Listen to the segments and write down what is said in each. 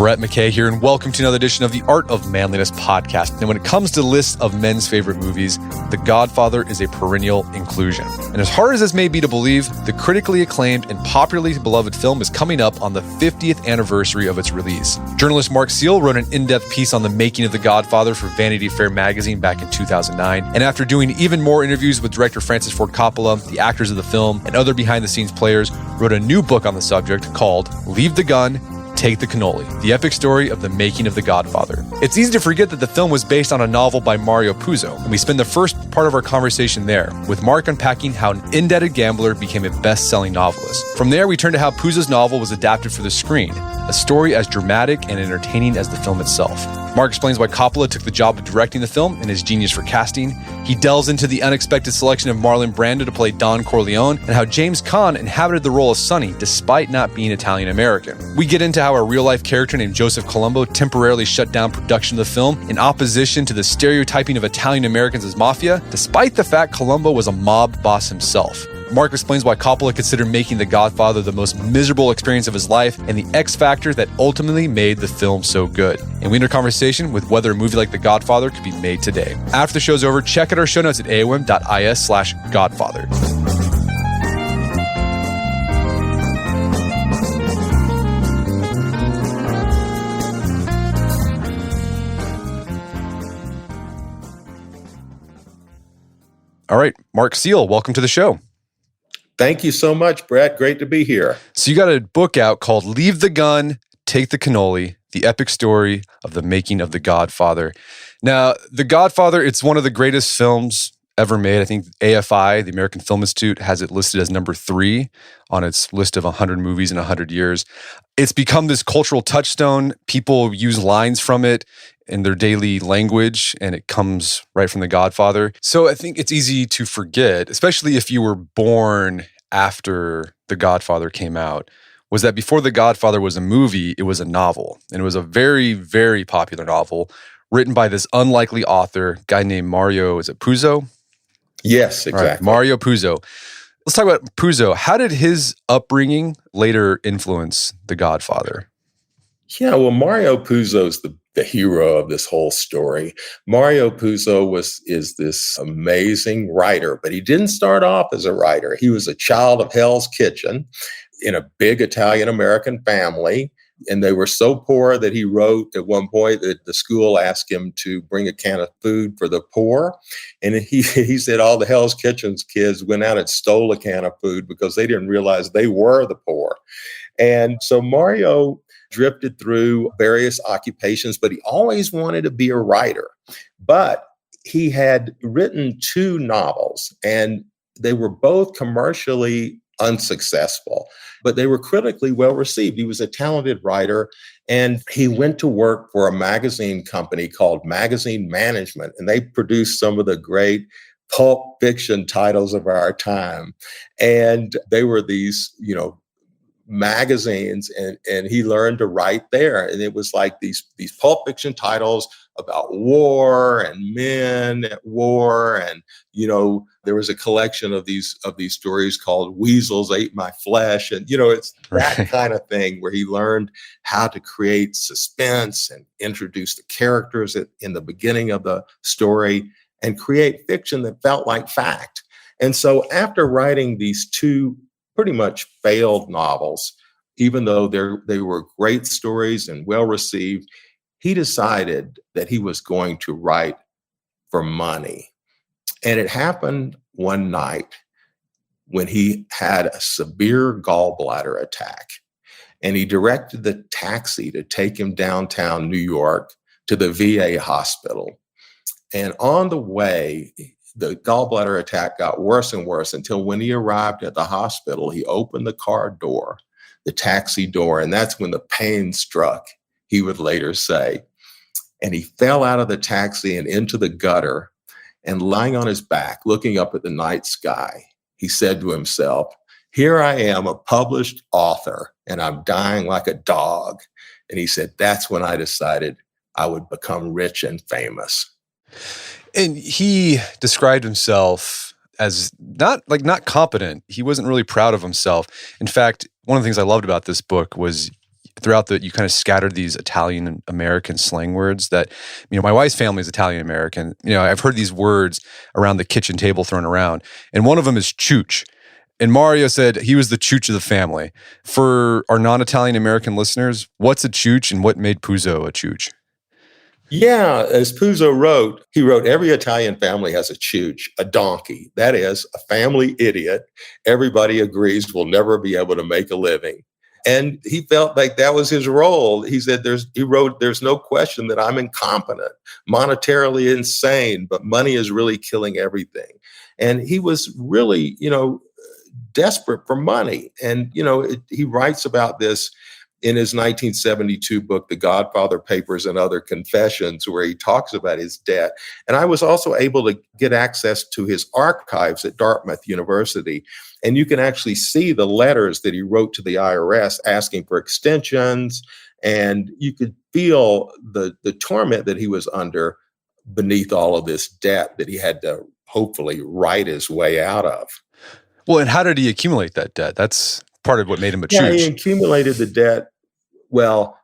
Brett McKay here, and welcome to another edition of the Art of Manliness podcast. And when it comes to lists of men's favorite movies, The Godfather is a perennial inclusion. And as hard as this may be to believe, the critically acclaimed and popularly beloved film is coming up on the 50th anniversary of its release. Journalist Mark Seal wrote an in-depth piece on the making of The Godfather for Vanity Fair magazine back in 2009. And after doing even more interviews with director Francis Ford Coppola, the actors of the film, and other behind-the-scenes players, wrote a new book on the subject called Leave the Gun, Take the Cannoli, the epic story of the making of The Godfather. It's easy to forget that the film was based on a novel by Mario Puzo, and we spend the first part of our conversation there, with Mark unpacking how an indebted gambler became a best-selling novelist. From there, we turn to how Puzo's novel was adapted for the screen, a story as dramatic and entertaining as the film itself. Mark explains why Coppola took the job of directing the film and his genius for casting. He delves into the unexpected selection of Marlon Brando to play Don Corleone and how James Caan inhabited the role of Sonny despite not being Italian-American. We get into how a real-life character named Joseph Colombo temporarily shut down production of the film in opposition to the stereotyping of Italian-Americans as mafia, despite the fact Colombo was a mob boss himself. Mark explains why Coppola considered making The Godfather the most miserable experience of his life and the X factor that ultimately made the film so good. And we end our conversation with whether a movie like The Godfather could be made today. After the show's over, check out our show notes at aom.is/Godfather. All right, Mark Seal, welcome to the show. Thank you so much, Brett. Great to be here. So you got a book out called Leave the Gun, Take the Cannoli, the epic story of the making of The Godfather. Now, The Godfather, it's one of the greatest films ever made. I think AFI, the American Film Institute, has it listed as number 3 on its list of 100 movies in 100 years. It's become this cultural touchstone. People use lines from it in their daily language, and it comes right from The Godfather. So I think it's easy to forget, especially if you were born after The Godfather came out, was that before The Godfather was a movie, it was a novel. And it was a very, very popular novel written by this unlikely author, guy named Mario, is it Puzo? Yes, exactly. Right, Mario Puzo. Let's talk about Puzo. How did his upbringing later influence The Godfather? Yeah, well, Mario Puzo's the hero of this whole story. Mario Puzo is this amazing writer, but he didn't start off as a writer. He was a child of Hell's Kitchen in a big Italian-American family, and they were so poor that he wrote at one point that the school asked him to bring a can of food for the poor. And he said all the Hell's Kitchen's kids went out and stole a can of food because they didn't realize they were the poor. And so Mario drifted through various occupations, but he always wanted to be a writer. But he had written 2 novels, and they were both commercially unsuccessful, but they were critically well received. He was a talented writer, and he went to work for a magazine company called Magazine Management, and they produced some of the great pulp fiction titles of our time. And they were these, magazines, and he learned to write there. And it was like these pulp fiction titles about war and men at war. And, there was a collection of these stories called Weasels Ate My Flesh. And, it's that kind of thing where he learned how to create suspense and introduce the characters in the beginning of the story and create fiction that felt like fact. And so after writing these 2 pretty much failed novels, even though they were great stories and well received, he decided that he was going to write for money. And it happened one night when he had a severe gallbladder attack, and he directed the taxi to take him downtown New York to the VA hospital. And on the way, the gallbladder attack got worse and worse until when he arrived at the hospital, he opened the car door, the taxi door, and that's when the pain struck, he would later say. And he fell out of the taxi and into the gutter, and lying on his back, looking up at the night sky, he said to himself, "Here I am, a published author, and I'm dying like a dog." And he said, that's when I decided I would become rich and famous. And he described himself as not competent. He wasn't really proud of himself. In fact, one of the things I loved about this book was, I throughout you kind of scattered these Italian and American slang words that, my wife's family is Italian American. I've heard these words around the kitchen table thrown around, and one of them is chooch. And Mario said he was the chooch of the family. For our non-Italian American listeners, what's a chooch and what made Puzo a chooch? Yeah, as Puzo wrote, he wrote, every Italian family has a chooch, a donkey. That is, a family idiot. Everybody agrees will never be able to make a living. And he felt like that was his role. He said, there's no question that I'm incompetent, monetarily insane, but money is really killing everything. And he was really, desperate for money. And, he writes about this in his 1972 book, The Godfather Papers and Other Confessions, where he talks about his debt. And I was also able to get access to his archives at Dartmouth University. And you can actually see the letters that he wrote to the IRS asking for extensions. And you could feel the torment that he was under beneath all of this debt that he had to hopefully write his way out of. Well, and how did he accumulate that debt? That's part of what made him a Yeah, chooch. he accumulated the debt. Well,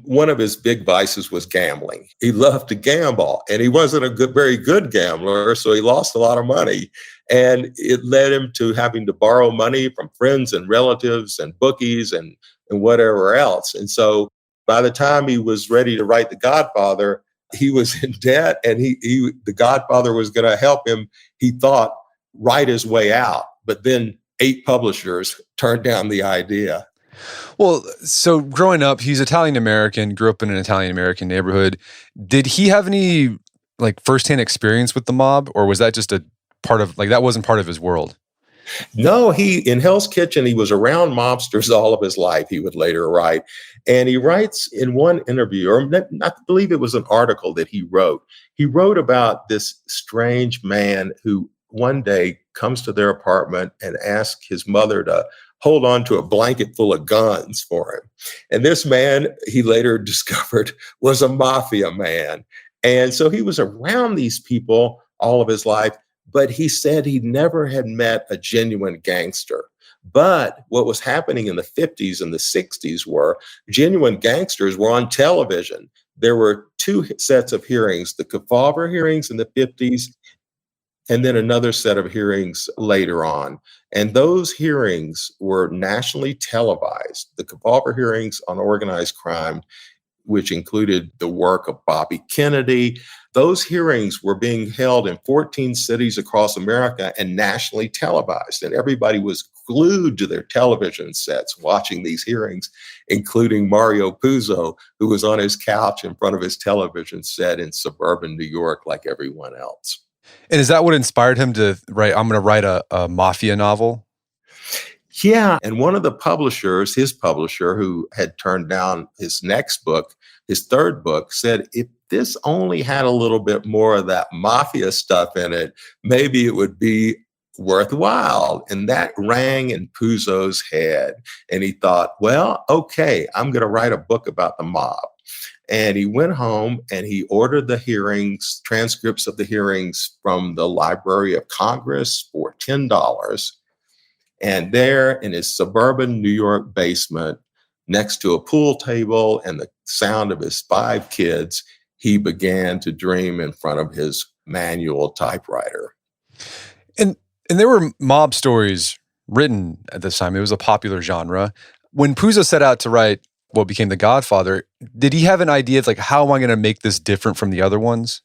one of his big vices was gambling. He loved to gamble, and he wasn't a very good gambler, so he lost a lot of money. And it led him to having to borrow money from friends and relatives and bookies and whatever else. And so by the time he was ready to write The Godfather, he was in debt, and The Godfather was going to help him, he thought, write his way out. But then 8 publishers turned down the idea. Well, so growing up, he's Italian American, grew up in an Italian American neighborhood. Did he have any firsthand experience with the mob, or was that just a part of that wasn't part of his world? No, in Hell's Kitchen, he was around mobsters all of his life, he would later write. And he writes in one interview, or I believe it was an article that he wrote about this strange man who one day comes to their apartment and asks his mother to hold on to a blanket full of guns for him. And this man, he later discovered, was a mafia man. And so he was around these people all of his life, but he said he never had met a genuine gangster. But what was happening in the 50s and the 60s were genuine gangsters were on television. There were 2 sets of hearings, the Godfather hearings in the 50s, and then another set of hearings later on. And those hearings were nationally televised. The Godfather hearings on organized crime, which included the work of Bobby Kennedy. Those hearings were being held in 14 cities across America and nationally televised. And everybody was glued to their television sets watching these hearings, including Mario Puzo, who was on his couch in front of his television set in suburban New York like everyone else. And is that what inspired him to write, I'm going to write a mafia novel? Yeah. And one of the publishers, his publisher, who had turned down his next book, his third book, said, if this only had a little bit more of that mafia stuff in it, maybe it would be worthwhile. And that rang in Puzo's head. And he thought, well, okay, I'm going to write a book about the mob. And he went home and he ordered the hearings, transcripts of the hearings from the Library of Congress for $10. And there in his suburban New York basement, next to a pool table and the sound of his 5 kids, he began to dream in front of his manual typewriter. And there were mob stories written at this time. It was a popular genre. When Puzo set out to write what became The Godfather, did he have an idea of how am I going to make this different from the other ones?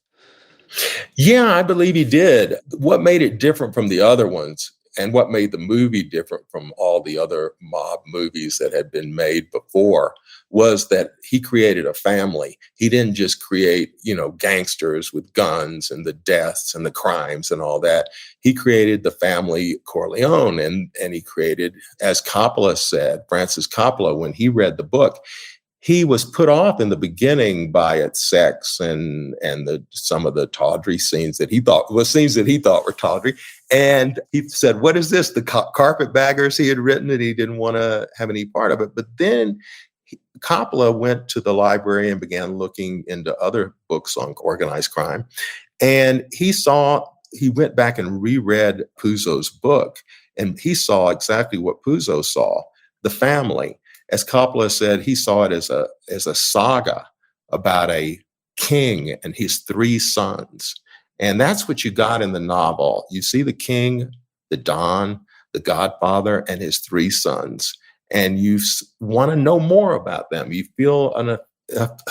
Yeah, I believe he did. What made it different from the other ones, and what made the movie different from all the other mob movies that had been made before, was that he created a family. He didn't just create, gangsters with guns and the deaths and the crimes and all that. He created the family Corleone, and he created, as Coppola said, Francis Coppola, when he read the book, he was put off in the beginning by its sex and some of the tawdry scenes that he thought were tawdry. And he said, what is this? The Carpetbaggers he had written, and he didn't want to have any part of it. But then Coppola went to the library and began looking into other books on organized crime. And he went back and reread Puzo's book, and he saw exactly what Puzo saw, the family. as Coppola said, he saw it as a saga about a king and his three sons. And that's what you got in the novel. You see the king, the Don, the Godfather, and his three sons. And you want to know more about them. You feel a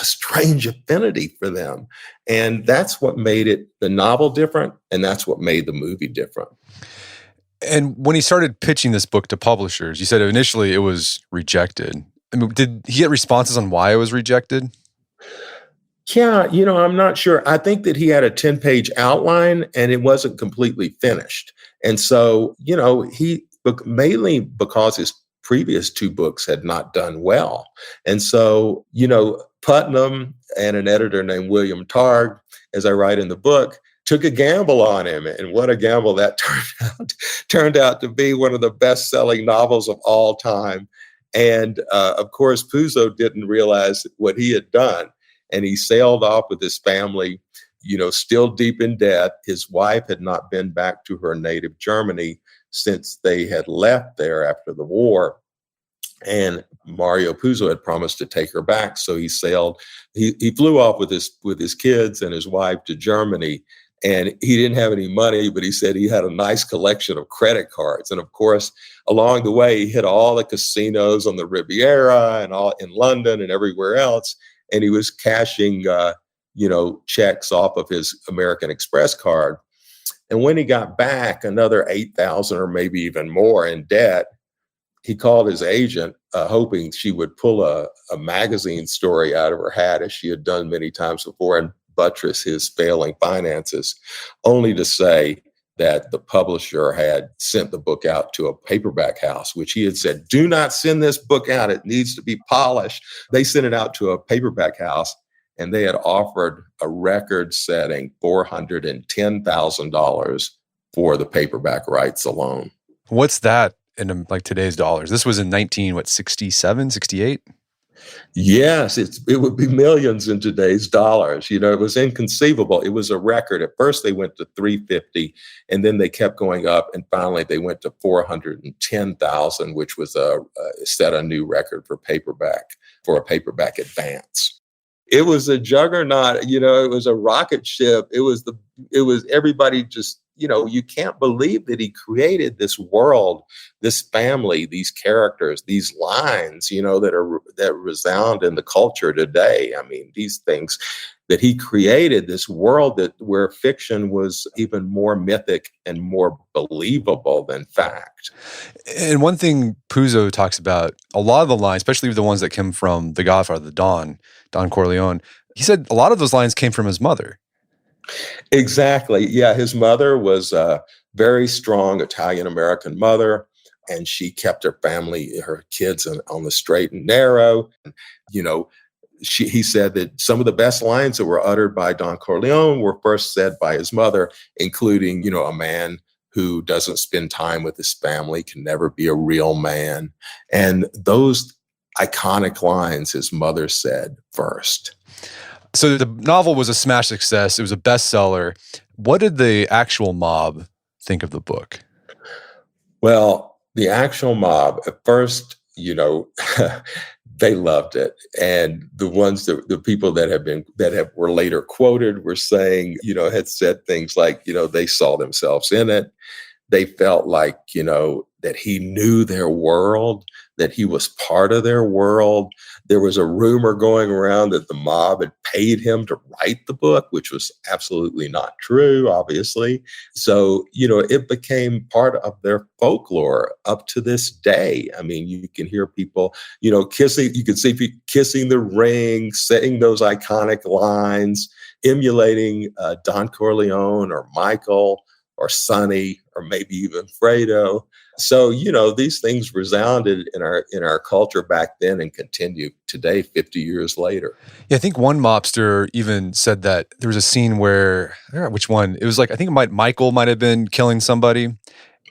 strange affinity for them. And that's what made the novel different. And that's what made the movie different. And when he started pitching this book to publishers, you said initially it was rejected. I mean, did he get responses on why it was rejected? Yeah, I'm not sure. I think that he had a 10-page outline and it wasn't completely finished. And so, mainly because his previous two books had not done well. And so, Putnam and an editor named William Targ, as I write in the book, took a gamble on him. And what a gamble that turned out to be one of the best-selling novels of all time. And of course, Puzo didn't realize what he had done. And he sailed off with his family, still deep in debt. His wife had not been back to her native Germany since they had left there after the war. And Mario Puzo had promised to take her back. So he sailed, he flew off with his kids and his wife to Germany. And he didn't have any money, but he said he had a nice collection of credit cards. And of course, along the way, he hit all the casinos on the Riviera and all in London and everywhere else. And he was cashing, checks off of his American Express card. And when he got back, another 8,000 or maybe even more in debt, he called his agent, hoping she would pull a magazine story out of her hat, as she had done many times before, and buttress his failing finances, only to say that the publisher had sent the book out to a paperback house, which he had said, do not send this book out. It needs to be polished. They sent it out to a paperback house, and they had offered a record-setting $410,000 for the paperback rights alone. What's that in like today's dollars? This was in 67, 68? Yes, it would be millions in today's dollars. It was inconceivable. It was a record. At first, they went to 350, and then they kept going up, and finally, they went to 410,000, which was set a new record for a paperback advance. It was a juggernaut. It was a rocket ship. It was everybody just. You can't believe that he created this world, this family, these characters, these lines, that resound in the culture today. I mean, these things that he created, this world where fiction was even more mythic and more believable than fact. And one thing Puzo talks about, a lot of the lines, especially the ones that came from The Godfather, the Don Corleone, he said a lot of those lines came from his mother. Exactly. Yeah, his mother was a very strong Italian-American mother, and she kept her kids on the straight and narrow. He said that some of the best lines that were uttered by Don Corleone were first said by his mother, including, a man who doesn't spend time with his family can never be a real man. And those iconic lines his mother said first. So the novel was a smash success. It was a bestseller. What did the actual mob think of the book? Well, the actual mob, at first, they loved it. And the people that were later quoted were saying, had said things like, they saw themselves in it. They felt like, that he knew their world, that he was part of their world. There was a rumor going around that the mob had paid him to write the book, which was absolutely not true, obviously. So, it became part of their folklore up to this day. I mean, you can hear people, kissing, you can see people kissing the ring, saying those iconic lines, emulating Don Corleone or Michael or Sonny or maybe even Fredo. So, these things resounded in our culture back then and continue today, 50 years later. Yeah, I think one mobster even said that there was a scene where, I don't know which one, it was like, I think Michael might have been killing somebody.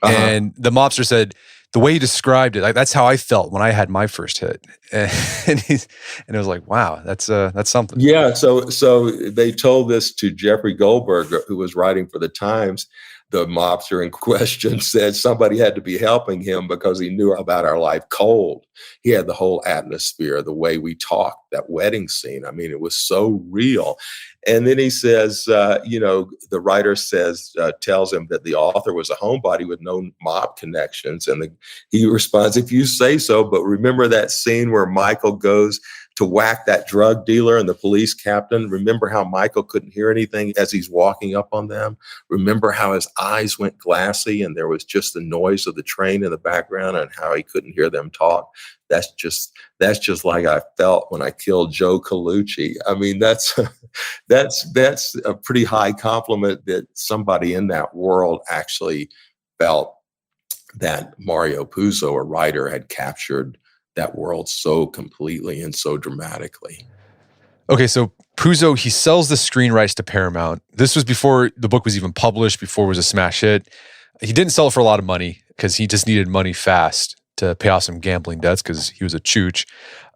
And the mobster said, the way he described it, like that's how I felt when I had my first hit. And it was like, wow, that's something. Yeah, so they told this to Jeffrey Goldberg, who was writing for the Times. the mobster in question said somebody had to be helping him because he knew about our life cold. He had the whole atmosphere, the way we talked, that wedding scene. I mean, it was so real. And then he says, the writer tells him that the author was a homebody with no mob connections. And he responds, if you say so, but remember that scene where Michael goes to whack that drug dealer and the police captain? Remember how Michael couldn't hear anything as he's walking up on them? Remember how his eyes went glassy and there was just the noise of the train in the background and how he couldn't hear them talk? That's just like I felt when I killed Joe Colucci. I mean, that's a pretty high compliment that somebody in that world actually felt that Mario Puzo, a writer, had captured that world so completely and so dramatically. Okay, so Puzo, he sells the screen rights to Paramount. This was before the book was even published, before it was a smash hit. He didn't sell it for a lot of money because he just needed money fast to pay off some gambling debts because he was a chooch.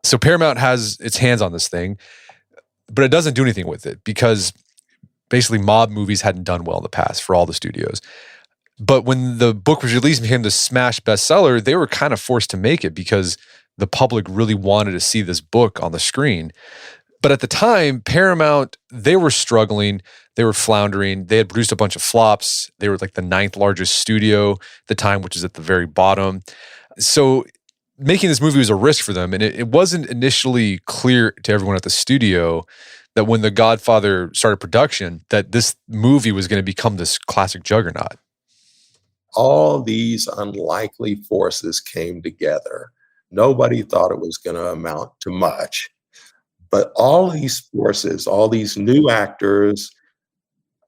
So Paramount has its hands on this thing, but it doesn't do anything with it because basically mob movies hadn't done well in the past for all the studios. But when the book was released and became the smash bestseller, they were kind of forced to make it because the public really wanted to see this book on the screen. But at the time, Paramount, they were struggling. They were floundering. They had produced a bunch of flops. They were like the 9th largest studio at the time, which is at the very bottom. So making this movie was a risk for them. And it wasn't initially clear to everyone at the studio that when The Godfather started production, that this movie was going to become this classic juggernaut. All these unlikely forces came together. Nobody thought it was going to amount to much. But all these forces, all these new actors,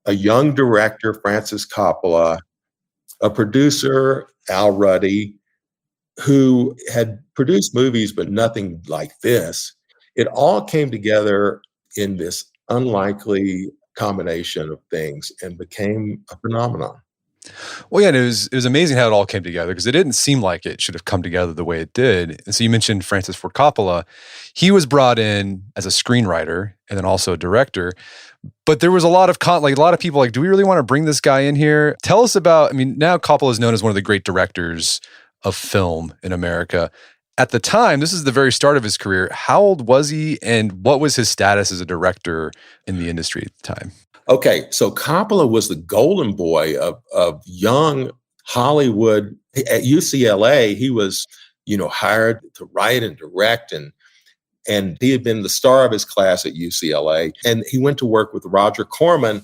a young director, Francis Coppola, a producer, Al Ruddy, who had produced movies but nothing like this, it all came together in this unlikely combination of things and became a phenomenon. Well, yeah, and it was amazing how it all came together because it didn't seem like it should have come together the way it did. And so you mentioned Francis Ford Coppola. He was brought in as a screenwriter and then also a director. But there was a lot of a lot of people like, do we really want to bring this guy in here? Tell us about, I mean, now Coppola is known as one of the great directors of film in America. At the time, this is the very start of his career. How old was he and what was his status as a director in the industry at the time? Okay, so Coppola was the golden boy of young Hollywood. At UCLA, he was, hired to write and direct, and he had been the star of his class at UCLA. And he went to work with Roger Corman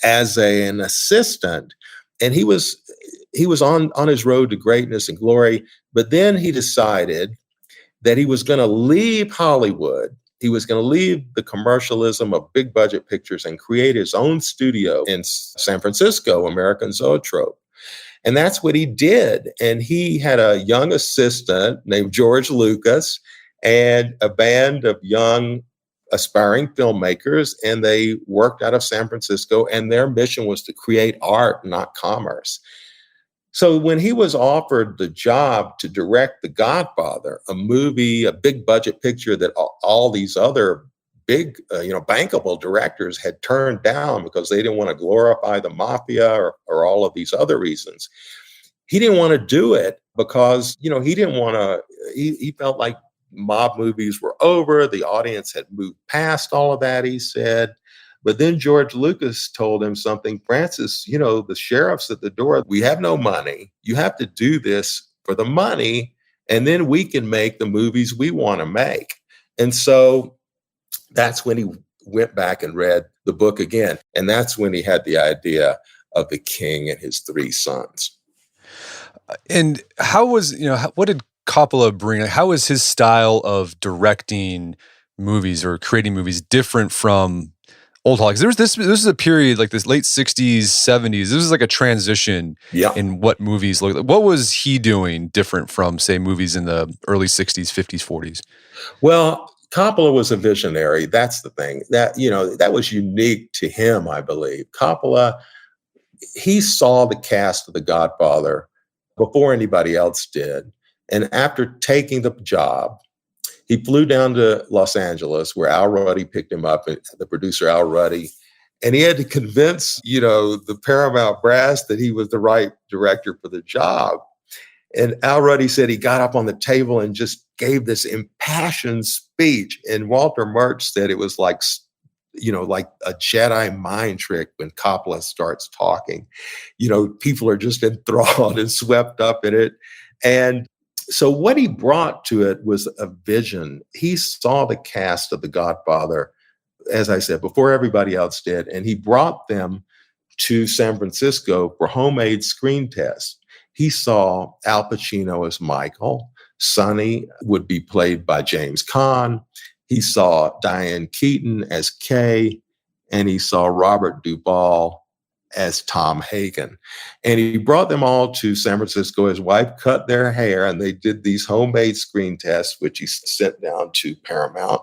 as an assistant, and he was on his road to greatness and glory. But then he decided that he was going to leave Hollywood. He was going to leave the commercialism of big budget pictures and create his own studio in San Francisco, American Zoetrope. And that's what he did. And he had a young assistant named George Lucas and a band of young aspiring filmmakers. And they worked out of San Francisco, and their mission was to create art, not commerce. So when he was offered the job to direct The Godfather, a movie, a big budget picture that all these other big, bankable directors had turned down because they didn't want to glorify the mafia or all of these other reasons, he didn't want to do it because, he didn't want to, he felt like mob movies were over. The audience had moved past all of that, he said. But then George Lucas told him something, Francis, the sheriff's at the door. We have no money. You have to do this for the money, and then we can make the movies we want to make. And so that's when he went back and read the book again. And that's when he had the idea of the king and his 3 sons. And how was, what did Coppola bring? How was his style of directing movies or creating movies different from old Hollywood? This is a period like this late 60s, 70s. This is like a transition in what movies look like. What was he doing different from, say, movies in the early 60s, 50s, 40s? Well, Coppola was a visionary. That's the thing. That was unique to him, I believe. Coppola, he saw the cast of The Godfather before anybody else did. And after taking the job, he flew down to Los Angeles, where Al Ruddy picked him up, the producer Al Ruddy, And he had to convince, the Paramount brass that he was the right director for the job. And Al Ruddy said he got up on the table and just gave this impassioned speech. And Walter Murch said it was like a Jedi mind trick when Coppola starts talking. People are just enthralled and swept up in it. And so what he brought to it was a vision. He saw the cast of The Godfather, as I said, before everybody else did, and he brought them to San Francisco for homemade screen tests. He saw Al Pacino as Michael. Sonny would be played by James Caan. He saw Diane Keaton as Kay, and he saw Robert Duvall as Tom Hagen. And he brought them all to San Francisco. His wife cut their hair, and they did these homemade screen tests, which he sent down to Paramount.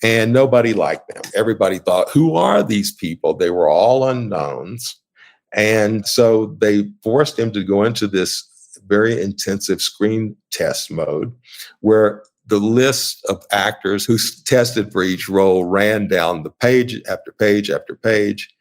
And nobody liked them. Everybody thought, who are these people? They were all unknowns. And so they forced him to go into this very intensive screen test mode where the list of actors who tested for each role ran down the page after page after page.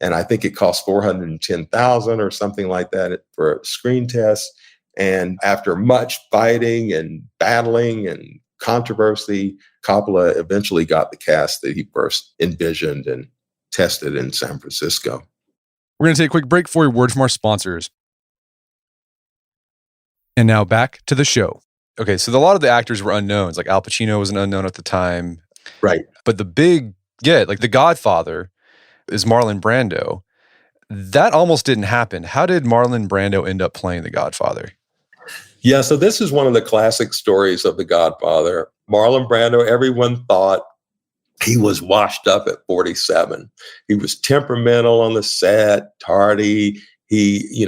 And I think it cost $410,000 or something like that for a screen test. And after much fighting and battling and controversy, Coppola eventually got the cast that he first envisioned and tested in San Francisco. We're going to take a quick break for a word from our sponsors. And now back to the show. Okay, so a lot of the actors were unknowns. Like Al Pacino was an unknown at the time. Right. But the big get, like The Godfather, is Marlon Brando. That almost didn't happen. How did Marlon Brando end up playing The Godfather? Yeah, so this is one of the classic stories of The Godfather. Marlon Brando, everyone thought he was washed up at 47. He was temperamental on the set, tardy. He,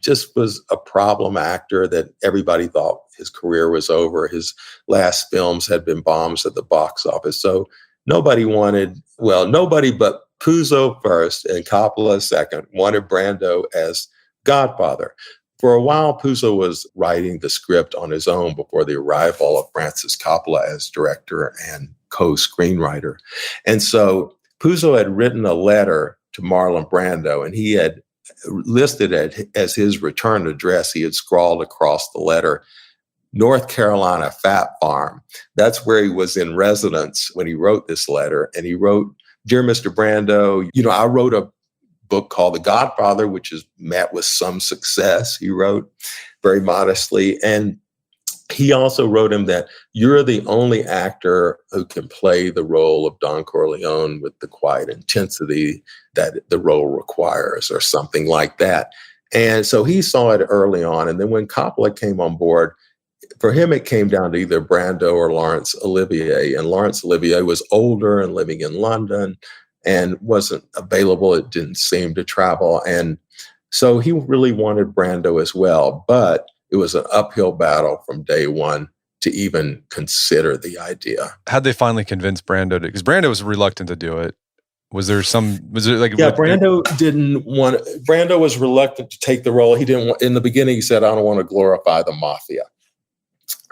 just was a problem actor that everybody thought his career was over. His last films had been bombs at the box office. So nobody but Puzo first and Coppola second wanted Brando as Godfather. For a while, Puzo was writing the script on his own before the arrival of Francis Coppola as director and co-screenwriter. And so Puzo had written a letter to Marlon Brando, and he had listed it as his return address. He had scrawled across the letter, North Carolina Fat Farm. That's where he was in residence when he wrote this letter. And he wrote, Dear Mr. Brando, I wrote a book called The Godfather, which is met with some success, he wrote very modestly. And he also wrote him that you're the only actor who can play the role of Don Corleone with the quiet intensity that the role requires, or something like that. And so he saw it early on. And then when Coppola came on board, for him, it came down to either Brando or Laurence Olivier. And Laurence Olivier was older and living in London and wasn't available. It didn't seem to travel. And so he really wanted Brando as well. But it was an uphill battle from day one to even consider the idea. How'd they finally convince Brando to, because Brando was reluctant to do it. Brando was reluctant to take the role. He didn't want, in the beginning, he said, I don't want to glorify the mafia.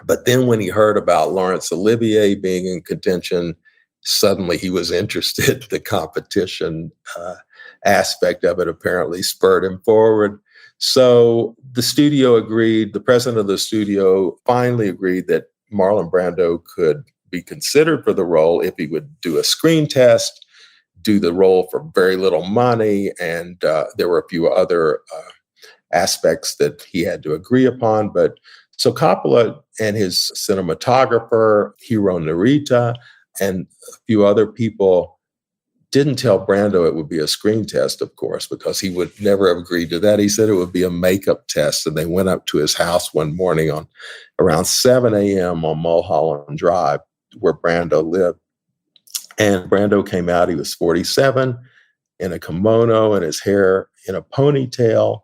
But then when he heard about Laurence Olivier being in contention, suddenly he was interested. The competition aspect of it apparently spurred him forward. So the studio agreed, the president of the studio finally agreed that Marlon Brando could be considered for the role if he would do a screen test, do the role for very little money, and there were a few other aspects that he had to agree upon. But so Coppola and his cinematographer, Hiro Narita, and a few other people didn't tell Brando it would be a screen test, of course, because he would never have agreed to that. He said it would be a makeup test. And they went up to his house one morning on around 7 a.m. on Mulholland Drive, where Brando lived. And Brando came out, he was 47, in a kimono and his hair in a ponytail.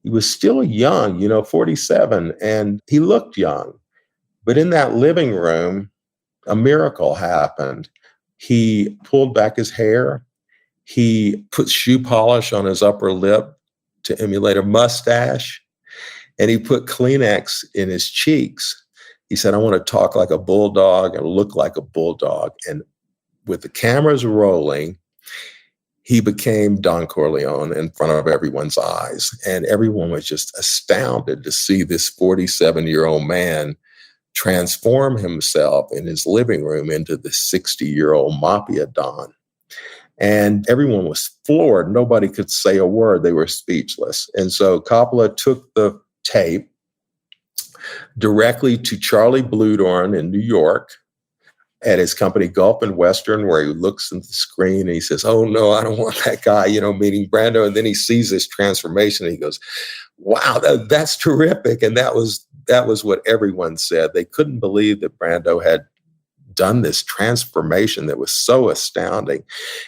He was still young, 47, and he looked young. But in that living room, a miracle happened. He pulled back his hair. He put shoe polish on his upper lip to emulate a mustache. And he put Kleenex in his cheeks. He said, I want to talk like a bulldog and look like a bulldog. And with the cameras rolling, he became Don Corleone in front of everyone's eyes. And everyone was just astounded to see this 47-year-old man transform himself in his living room into the 60-year-old mafia Don. And everyone was floored. Nobody could say a word. They were speechless. And so Coppola took the tape directly to Charlie Bluedorn in New York at his company Gulf and Western, where he looks at the screen and he says, "Oh no, I don't want that guy," meaning Brando. And then he sees this transformation and he goes, "Wow, that's terrific." And that was what everyone said. They couldn't believe that Brando had done this transformation that was so astounding.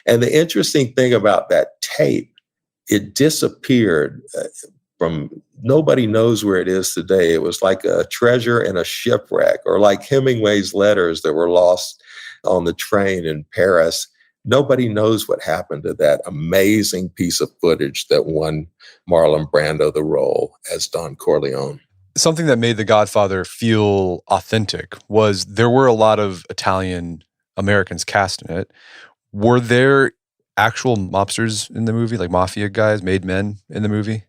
And the interesting thing about that tape, it disappeared from, nobody knows where it is today. It was like a treasure in a shipwreck, or like Hemingway's letters that were lost on the train in Paris. Nobody knows what happened to that amazing piece of footage that won Marlon Brando the role as Don Corleone. Something that made The Godfather feel authentic was there were a lot of Italian Americans cast in it. Were there actual mobsters in the movie, like mafia guys, made men in the movie?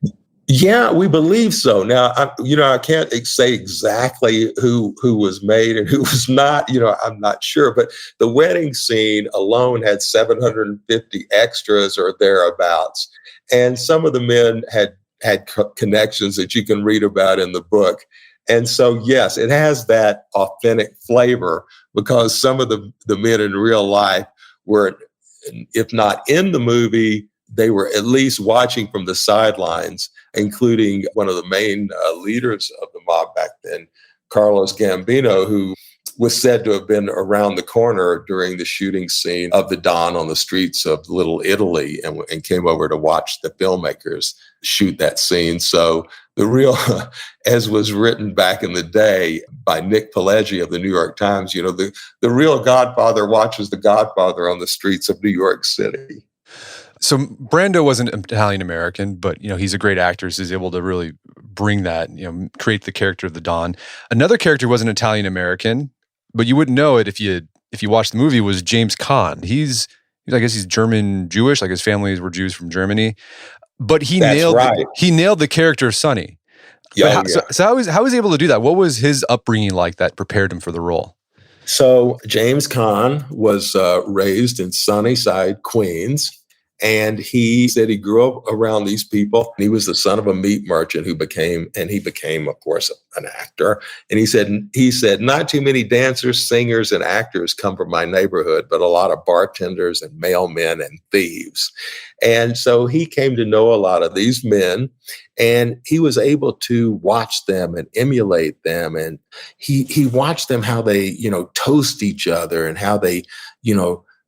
Yeah, we believe so. Now, I can't say exactly who was made and who was not. I'm not sure. But the wedding scene alone had 750 extras or thereabouts, and some of the men had connections that you can read about in the book. And so, yes, it has that authentic flavor because some of the men in real life were, if not in the movie, they were at least watching from the sidelines, including one of the main leaders of the mob back then, Carlos Gambino, who was said to have been around the corner during the shooting scene of the Don on the streets of Little Italy and came over to watch the filmmakers shoot that scene. So the real, as was written back in the day by Nick Pileggi of the New York Times, the real Godfather watches the Godfather on the streets of New York City. So Brando wasn't Italian American, but he's a great actor. So he's able to really bring that, create the character of the Don. Another character wasn't Italian American, but you wouldn't know it if you watched the movie. Was James Caan. He's I guess he's German Jewish, like his family were Jews from Germany. But he nailed the character of Sonny. Yeah, so how was he able to do that? What was his upbringing like that prepared him for the role? So James Caan was raised in Sunnyside, Queens. And he said he grew up around these people. He was the son of a meat merchant who became, of course, an actor. And he said, not too many dancers, singers, and actors come from my neighborhood, but a lot of bartenders and mailmen and thieves. And so he came to know a lot of these men, and he was able to watch them and emulate them. And he watched them, how they, toast each other and how they,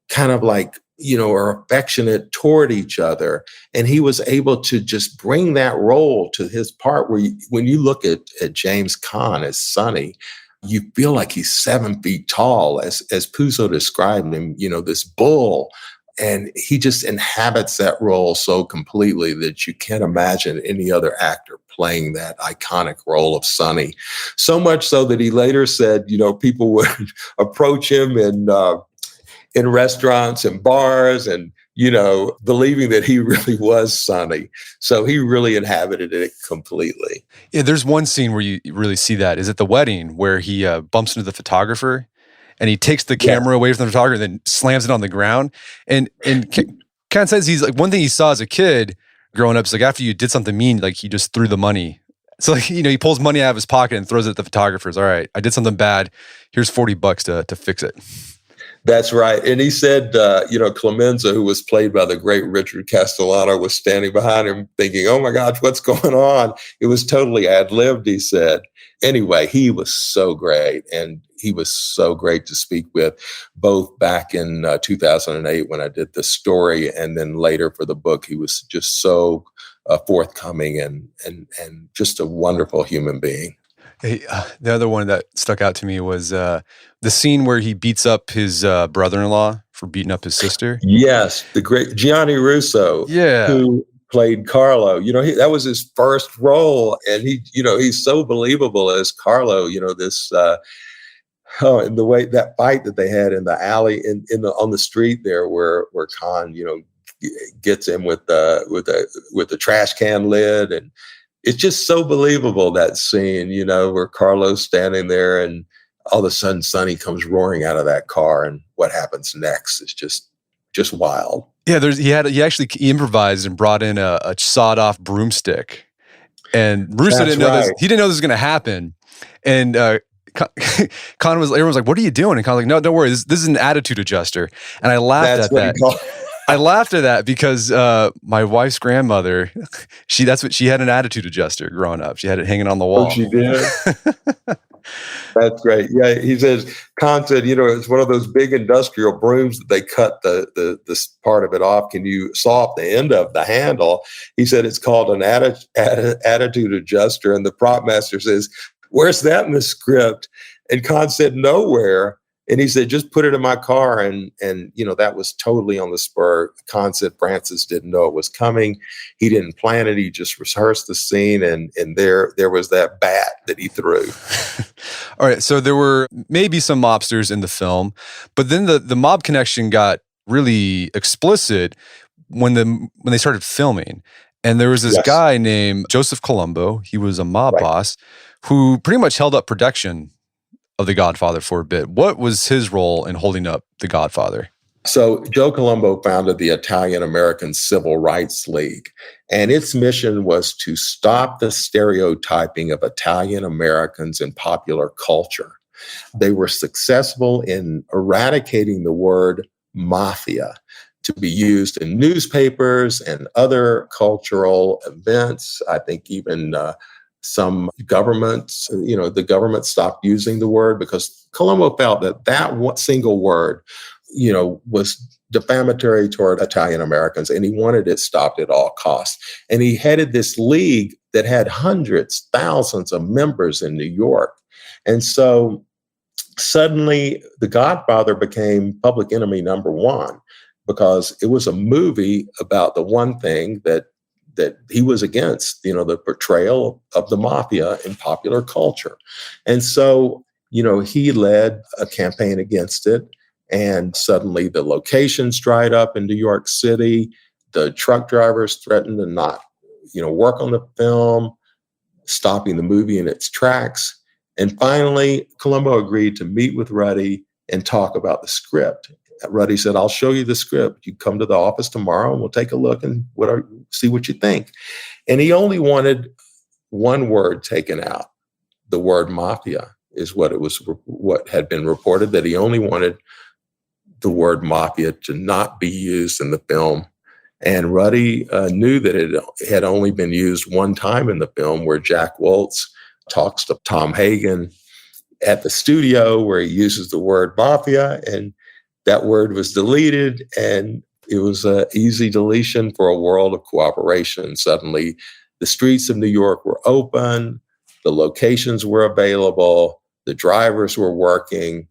kind of like, are affectionate toward each other. And he was able to just bring that role to his part where when you look at James Caan as Sonny, you feel like he's 7 feet tall, as Puzo described him, this bull. And he just inhabits that role so completely that you can't imagine any other actor playing that iconic role of Sonny. So much so that he later said, people would approach him in restaurants and bars and, believing that he really was Sonny. So he really inhabited it completely. Yeah, there's one scene where you really see that is at the wedding where he bumps into the photographer and he takes the camera away from the photographer and then slams it on the ground. And Ken says he's like, one thing he saw as a kid growing up is like, after you did something mean, like he just threw the money. So like, he pulls money out of his pocket and throws it at the photographers. All right, I did something bad. Here's $40 to fix it. That's right. And he said, Clemenza, who was played by the great Richard Castellano, was standing behind him thinking, oh my gosh, what's going on? It was totally ad-libbed, he said. Anyway, he was so great. And he was so great to speak with, both back in 2008 when I did the story, and then later for the book. He was just so forthcoming and just a wonderful human being. Hey, the other one that stuck out to me was the scene where he beats up his brother-in-law for beating up his sister. Yes, the great Gianni Russo, who played Carlo. That was his first role, and he's so believable as Carlo. This and the way that fight that they had in the alley on the street there, where Caan gets him with the trash can lid, and it's just so believable, that scene, where Carlo's standing there, and all of a sudden Sonny comes roaring out of that car, and what happens next is just wild. Yeah, he improvised and brought in a sawed off broomstick, and Russo That's didn't know this. right. He didn't know this was going to happen, and everyone was like, "What are you doing?" And Con's like, "No, don't worry. This is an attitude adjuster." And I laughed That's at what that. he called. I laughed at that because my wife's grandmother, she had an attitude adjuster growing up. She had it hanging on the wall. Oh, she did. That's great. Yeah, he says, Con said, it's one of those big industrial brooms that they cut this part of it off. Can you saw off the end of the handle? He said it's called an attitude adjuster. And the prop master says, "Where's that in the script?" And Con said, "Nowhere." And he said, "Just put it in my car." And that was totally on the spur. Con said Francis didn't know it was coming. He didn't plan it. He just rehearsed the scene. And there was that bat that he threw. All right. So there were maybe some mobsters in the film, but then the mob connection got really explicit when they started filming. And there was this guy named Joseph Colombo. He was a mob boss who pretty much held up production of The Godfather for a bit. What was his role in holding up The Godfather? So Joe Colombo founded the Italian American Civil Rights League, and its mission was to stop the stereotyping of Italian Americans in popular culture. They were successful in eradicating the word mafia to be used in newspapers and other cultural events. I think even some governments, the government stopped using the word because Colombo felt that one single word, was defamatory toward Italian Americans, and he wanted it stopped at all costs. And he headed this league that had hundreds, thousands of members in New York. And so suddenly The Godfather became public enemy number one because it was a movie about the one thing that he was against, the portrayal of the mafia in popular culture. And so, he led a campaign against it. And suddenly the locations dried up in New York City. The truck drivers threatened to not, work on the film, stopping the movie in its tracks. And finally, Colombo agreed to meet with Ruddy and talk about the script. Ruddy said, "I'll show you the script. You come to the office tomorrow and we'll take a look and see what you think." And he only wanted one word taken out. The word mafia is what had been reported, that he only wanted the word mafia to not be used in the film. And Ruddy knew that it had only been used one time in the film, where Jack Woltz talks to Tom Hagen at the studio where he uses the word mafia, and that word was deleted, and it was an easy deletion for a world of cooperation. Suddenly, the streets of New York were open, the locations were available, the drivers were working,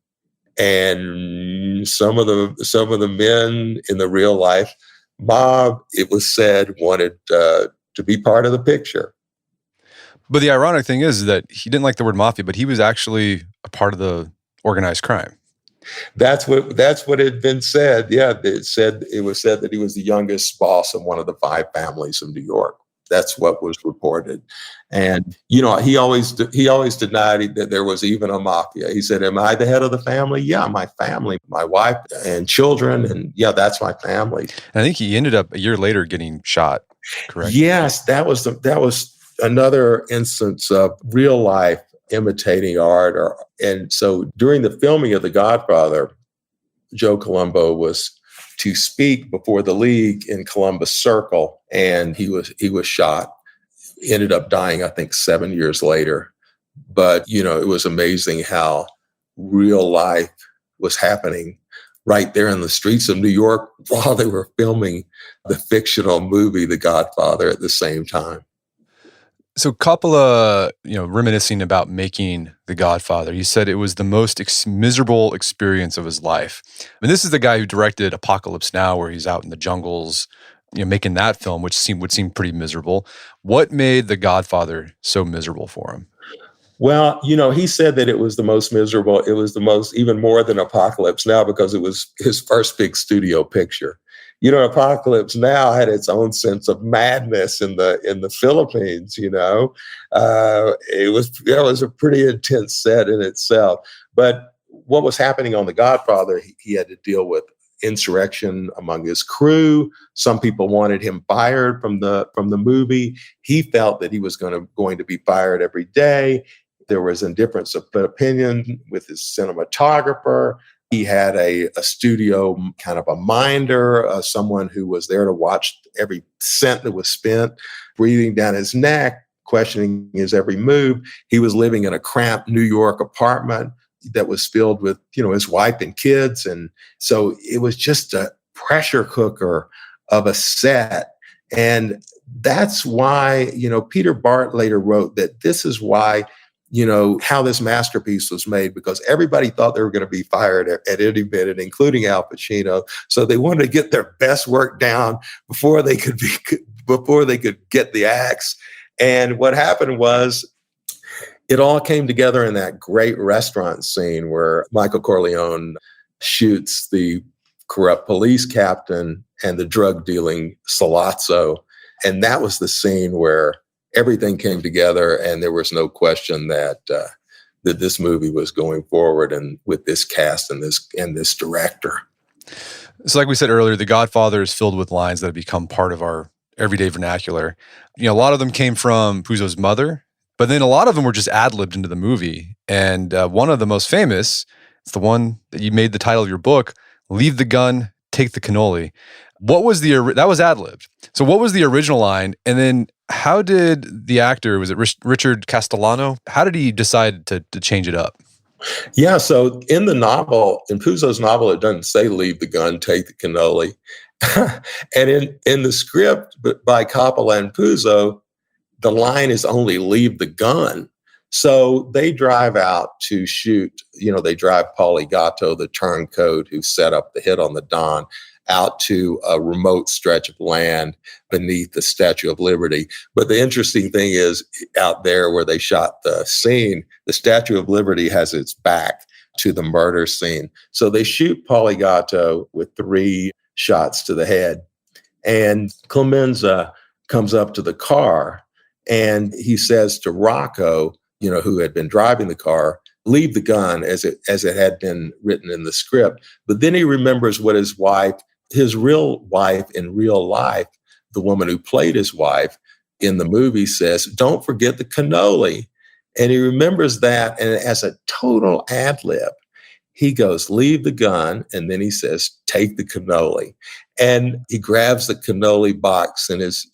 and some of the men in the real life mob, it was said, wanted to be part of the picture. But the ironic thing is that he didn't like the word mafia, but he was actually a part of the organized crime. That's what had been said. Yeah, it was said that he was the youngest boss of one of the 5 families of New York. That's what was reported. And he always denied that there was even a mafia. He said, "Am I the head of the family? Yeah, my family, my wife and children, and yeah, that's my family." And I think he ended up a year later getting shot. Correct? Yes, that was another instance of real life imitating art. And so during the filming of The Godfather, Joe Colombo was to speak before the league in Columbus Circle, and he was shot. Ended up dying, I think, 7 years later. But it was amazing how real life was happening right there in the streets of New York while they were filming the fictional movie The Godfather at the same time. So Coppola, reminiscing about making The Godfather, he said it was the most miserable experience of his life. I mean, this is the guy who directed Apocalypse Now, where he's out in the jungles, making that film, which would seem pretty miserable. What made The Godfather so miserable for him? Well, he said that it was the most miserable. It was the most, even more than Apocalypse Now, because it was his first big studio picture. Apocalypse Now had its own sense of madness in the Philippines. It was a pretty intense set in itself. But what was happening on The Godfather, he had to deal with insurrection among his crew. Some people wanted him fired from the movie. He felt that he was going to be fired every day. There was a difference of opinion with his cinematographer. He had a studio kind of a minder, someone who was there to watch every cent that was spent, breathing down his neck, questioning his every move. He was living in a cramped New York apartment that was filled with, his wife and kids. And so it was just a pressure cooker of a set. And that's why, Peter Bart later wrote that this is why, how this masterpiece was made, because everybody thought they were going to be fired at any minute, including Al Pacino. So they wanted to get their best work down before they could get the axe. And what happened was, it all came together in that great restaurant scene where Michael Corleone shoots the corrupt police captain and the drug dealing Sollozzo. And that was the scene where everything came together, and there was no question that this movie was going forward, and with this cast and this director. So like we said earlier, The Godfather is filled with lines that have become part of our everyday vernacular. A lot of them came from Puzo's mother, but then a lot of them were just ad-libbed into the movie. And one of the most famous, it's the one that you made the title of your book, "Leave the gun, take the cannoli." What was that was ad-libbed. So what was the original line? And then how did the actor, was it Richard Castellano? How did he decide to change it up? Yeah, so in Puzo's novel, it doesn't say "leave the gun, take the cannoli." And in the script by Coppola and Puzo, the line is only "leave the gun." So they drive out to shoot, they drive Paulie Gatto, the turncoat who set up the hit on the Don, out to a remote stretch of land beneath the Statue of Liberty. But the interesting thing is, out there where they shot the scene, the Statue of Liberty has its back to the murder scene. So they shoot Paulie Gatto with 3 shots to the head. And Clemenza comes up to the car and he says to Rocco, who had been driving the car, "Leave the gun," as it had been written in the script. But then he remembers what his real wife in real life, the woman who played his wife in the movie, says, "Don't forget the cannoli." And he remembers that, and as a total ad lib, he goes, "Leave the gun," and then he says, "Take the cannoli." And he grabs the cannoli box in his,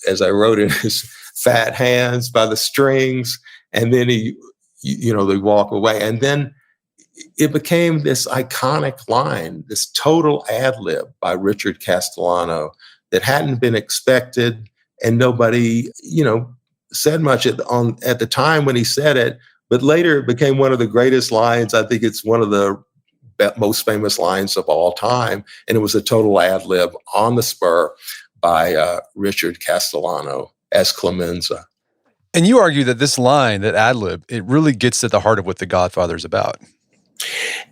as I wrote, in his fat hands by the strings, and then they walk away. And then it became this iconic line, this total ad lib by Richard Castellano that hadn't been expected, and nobody, said much at the time when he said it. But later it became one of the greatest lines. I think it's one of the most famous lines of all time, and it was a total ad lib on the spur by Richard Castellano as Clemenza. And you argue that this line, that ad lib, it really gets at the heart of what The Godfather is about.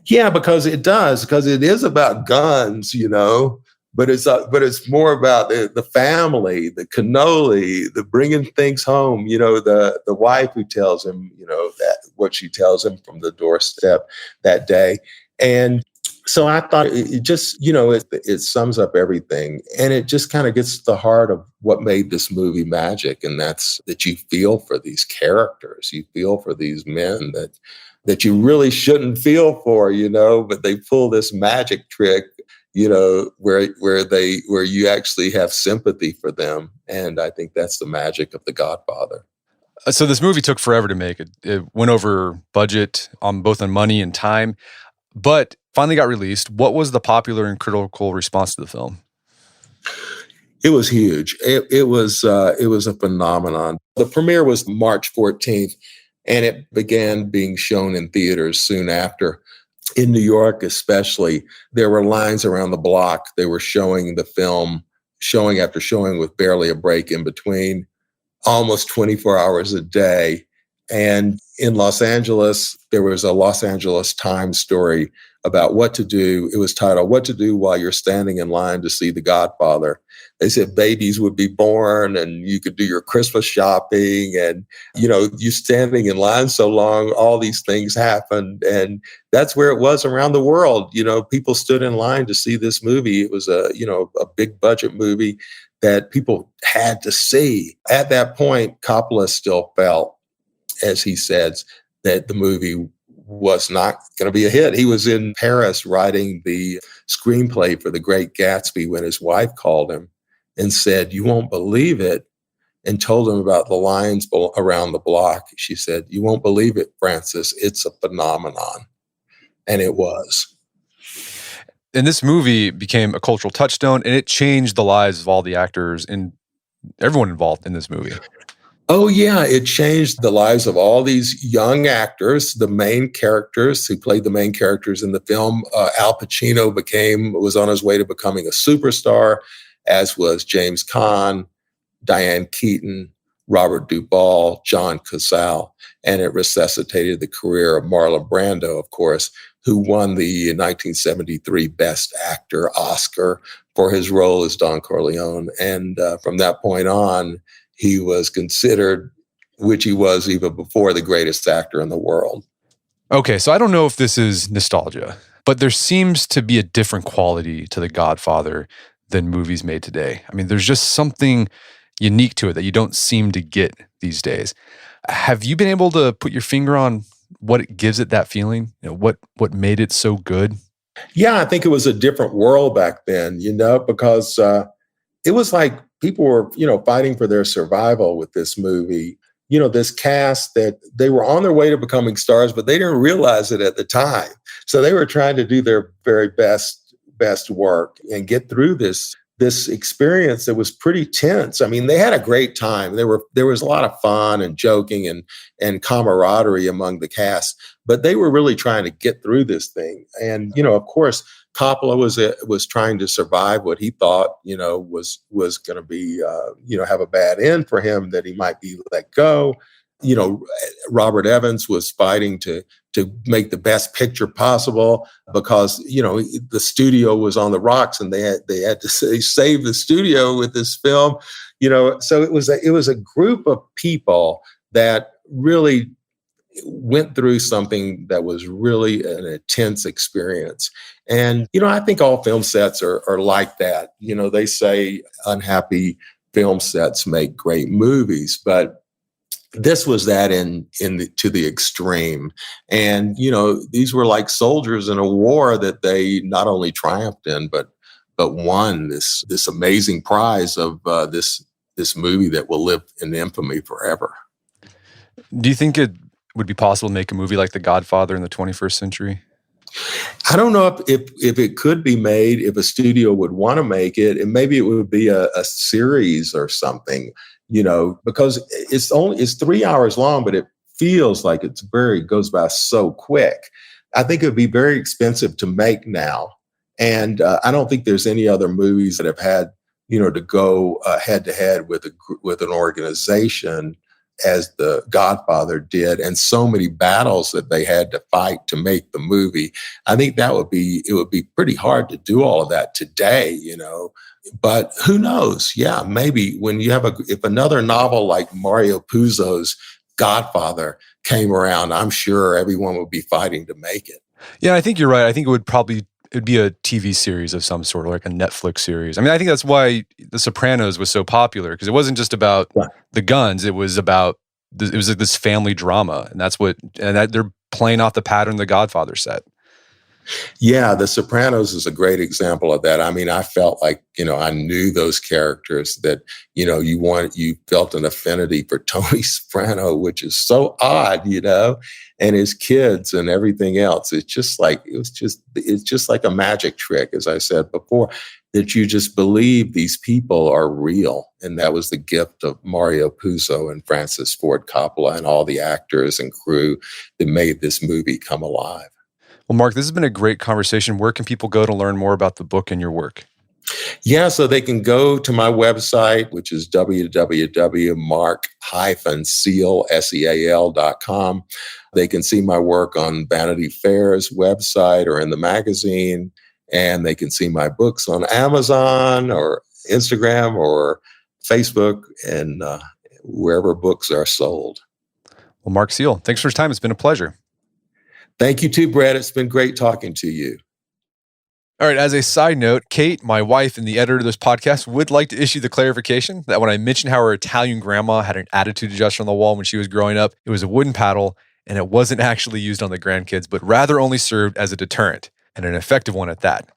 Yeah, because it is about guns, but it's more about the family, the cannoli, the bringing things home, the wife who tells him, that what she tells him from the doorstep that day. And so I thought it just, it sums up everything, and it just kind of gets to the heart of what made this movie magic. And that's that you feel for these characters, you feel for these men that you really shouldn't feel for, but they pull this magic trick, where you actually have sympathy for them. And I think that's the magic of The Godfather. So this movie took forever to make. It went over budget on both on money and time, but finally got released. What was the popular and critical response to the film? It was huge. It was a phenomenon. The premiere was March 14th. And it began being shown in theaters soon after. In New York especially, there were lines around the block. They were showing the film, showing after showing, with barely a break in between, almost 24 hours a day. And in Los Angeles, there was a Los Angeles Times story about what to do. It was titled "What to Do While You're Standing in Line to See the Godfather." They said babies would be born and you could do your Christmas shopping, and you standing in line so long, all these things happened. And that's where it was around the world. People stood in line to see this movie. It was a big budget movie that people had to see. At that point, Coppola still felt, as he says, that the movie was not going to be a hit. He was in Paris writing the screenplay for The Great Gatsby when his wife called him and said, "You won't believe it," and told him about the lines around the block. She said, "You won't believe it, Francis. It's a phenomenon." And it was. And this movie became a cultural touchstone, and it changed the lives of all the actors and everyone involved in this movie. Oh, yeah. It changed the lives of all these young actors, the main characters who played the main characters in the film. Al Pacino was on his way to becoming a superstar, as was James Caan, Diane Keaton, Robert Duvall, John Cazale. And it resuscitated the career of Marlon Brando, of course, who won the 1973 Best Actor Oscar for his role as Don Corleone. And from that point on, he was considered, which he was even before, the greatest actor in the world. Okay, so I don't know if this is nostalgia, but there seems to be a different quality to The Godfather than movies made today. I mean, there's just something unique to it that you don't seem to get these days. Have you been able to put your finger on what gives it that feeling? What made it so good? Yeah, I think it was a different world back then, because it was like people were, fighting for their survival with this movie. This cast that they were on their way to becoming stars, but they didn't realize it at the time. So they were trying to do their very best work and get through this experience that was pretty tense. I mean, they had a great time. There was a lot of fun and joking and camaraderie among the cast, but they were really trying to get through this thing. And, of course, Coppola was trying to survive what he thought, was going to be, have a bad end for him, that he might be let go. Robert Evans was fighting to make the best picture possible because, the studio was on the rocks and they had to save the studio with this film, so it was a group of people that really went through something that was really an intense experience. And, I think all film sets are like that. They say unhappy film sets make great movies, but this was that to the extreme. And, these were like soldiers in a war that they not only triumphed in, but won this amazing prize of this movie that will live in infamy forever. Do you think it would be possible to make a movie like The Godfather in the 21st century? I don't know if it could be made, if a studio would want to make it, and maybe it would be a series or something, because it's 3 hours long, but it feels like it goes by so quick. I think it would be very expensive to make now. And I don't think there's any other movies that have had, to go head to head with an organization as The Godfather did, and so many battles that they had to fight to make the movie. I think it would be pretty hard to do all of that today, but who knows? Yeah, maybe when you if another novel like Mario Puzo's Godfather came around, I'm sure everyone would be fighting to make it. Yeah, I think you're right. I think it'd be a TV series of some sort, like a Netflix series. I mean, I think that's why The Sopranos was so popular, because it wasn't just about the guns. It was about it was like this family drama, and they're playing off the pattern The Godfather set. Yeah, The Sopranos is a great example of that. I mean, I felt like, I knew those characters, that, you felt an affinity for Tony Soprano, which is so odd, and his kids and everything else. It's just like a magic trick, as I said before, that you just believe these people are real. And that was the gift of Mario Puzo and Francis Ford Coppola and all the actors and crew that made this movie come alive. Well, Mark, this has been a great conversation. Where can people go to learn more about the book and your work? Yeah, so they can go to my website, which is www.mark-seal.com. They can see my work on Vanity Fair's website or in the magazine, and they can see my books on Amazon or Instagram or Facebook and wherever books are sold. Well, Mark Seal, thanks for your time. It's been a pleasure. Thank you too, Brett. It's been great talking to you. All right, as a side note, Kate, my wife and the editor of this podcast, would like to issue the clarification that when I mentioned how her Italian grandma had an attitude adjuster on the wall when she was growing up, it was a wooden paddle, and it wasn't actually used on the grandkids, but rather only served as a deterrent, and an effective one at that.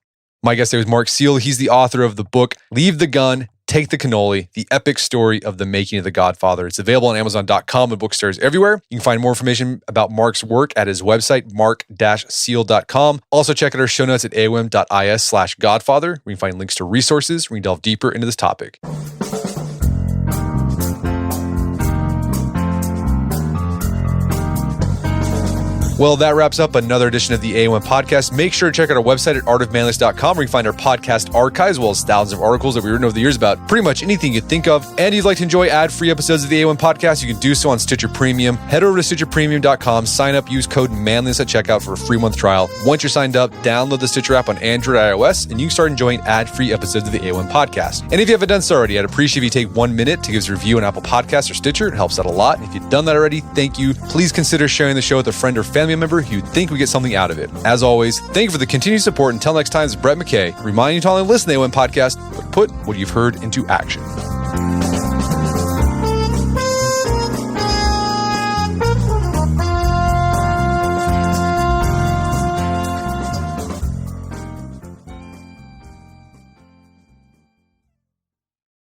My guest today was Mark Seal. He's the author of the book, Leave the Gun, Take the Cannoli, the epic story of the making of The Godfather. It's available on Amazon.com and bookstores everywhere. You can find more information about Mark's work at his website, mark-seal.com. Also check out our show notes at aom.is/Godfather, where you can find links to resources where you can delve deeper into this topic. Well, that wraps up another edition of the AOM podcast. Make sure to check out our website at artofmanliness.com, where you can find our podcast archives, as well as thousands of articles that we've written over the years about pretty much anything you think of. And if you'd like to enjoy ad-free episodes of the AOM podcast, you can do so on Stitcher Premium. Head over to stitcherpremium.com, sign up, use code manliness at checkout for a free month trial. Once you're signed up, download the Stitcher app on Android or iOS, and you can start enjoying ad-free episodes of the AOM podcast. And if you haven't done so already, I'd appreciate if you take 1 minute to give us a review on Apple Podcasts or Stitcher. It helps out a lot. And if you've done that already, thank you. Please consider sharing the show with a friend or family member who you'd think we get something out of it. As always, thank you for the continued support. Until next time, it's Brett McKay, reminding you to only listen to the AOM podcast, but put what you've heard into action.